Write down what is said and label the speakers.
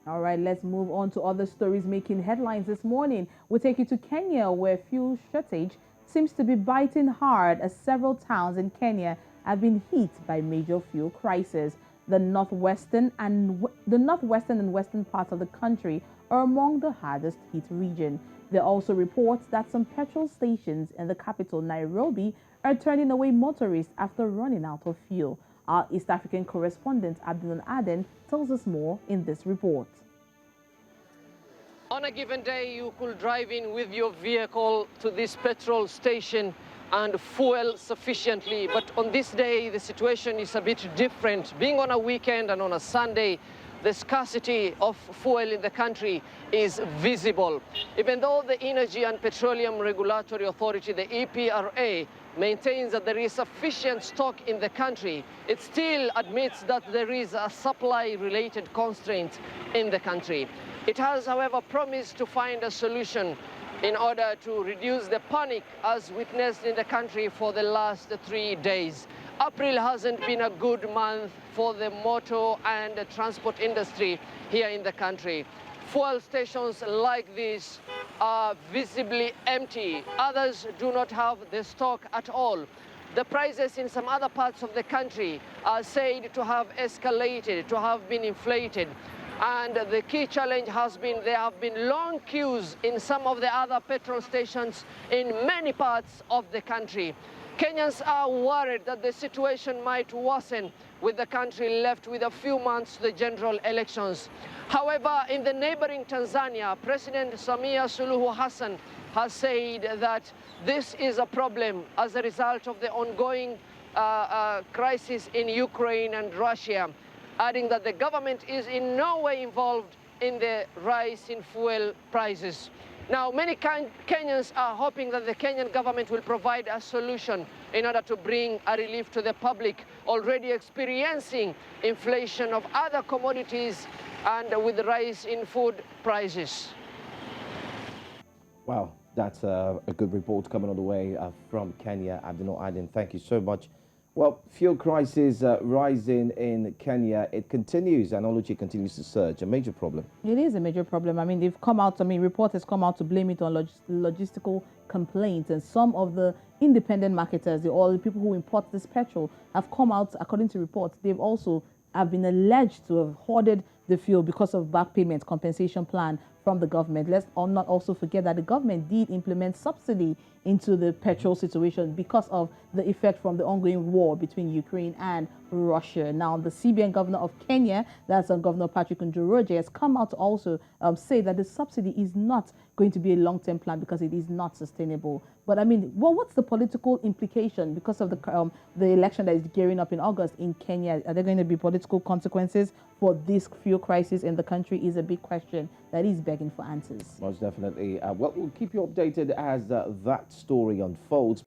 Speaker 1: All right, let's move on to other stories making headlines this morning. We'll take you to Kenya, where fuel shortage seems to be biting hard as several towns in Kenya have been hit by major fuel crisis. The northwestern and western parts of the country are among the hardest hit region. There are also reports that some petrol stations in the capital, Nairobi, are turning away motorists after running out of fuel. Our East African correspondent Abdul Aden tells us more in this report.
Speaker 2: On a given day, you could drive in with your vehicle to this petrol station and fuel sufficiently. But on this day, the situation is a bit different. Being on a weekend and on a Sunday, the scarcity of fuel in the country is visible. Even though the Energy and Petroleum Regulatory Authority, the EPRA, maintains that there is sufficient stock in the country, it still admits that there is a supply-related constraint in the country. It has, however, promised to find a solution in order to reduce the panic as witnessed in the country for the last 3 days. April hasn't been a good month for the motor and the transport industry here in the country. Fuel stations like this are visibly empty. Others do not have the stock at all. The prices in some other parts of the country are said to have escalated, to have been inflated. And the key challenge has been there have been long queues in some of the other petrol stations in many parts of the country. Kenyans are worried that the situation might worsen with the country left with a few months to the general elections. However, in the neighboring Tanzania, President Samia Suluhu Hassan has said that this is a problem as a result of the ongoing crisis in Ukraine and Russia, adding that the government is in no way involved in the rise in fuel prices. Now, many Kenyans are hoping that the Kenyan government will provide a solution in order to bring a relief to the public already experiencing inflation of other commodities and with the rise in food prices.
Speaker 3: Wow, that's a good report coming all the way from Kenya. Abdul Aden, thank you so much. Well, fuel crisis rising in Kenya. It continues, and Oluchi continues to surge. A major problem.
Speaker 1: It is a major problem. I mean, they've come out, reports has come out to blame it on logistical complaints. And some of the independent marketers, all the people who import this petrol, have come out, according to reports, they've also have been alleged to have hoarded the fuel because of back payment compensation plan from the government. Let's not also forget that the government did implement subsidy into the petrol situation because of the effect from the ongoing war between Ukraine and Russia. Now, the CBN governor of Kenya, that's Governor Patrick Njoroge, has come out to also say that the subsidy is not going to be a long-term plan because it is not sustainable. But I mean, well, what's the political implication because of the election that is gearing up in August in Kenya? Are there going to be political consequences for this fuel crisis in the country? Is a big question that is begging for answers.
Speaker 3: Most definitely. Well, we'll keep you updated as that story unfolds.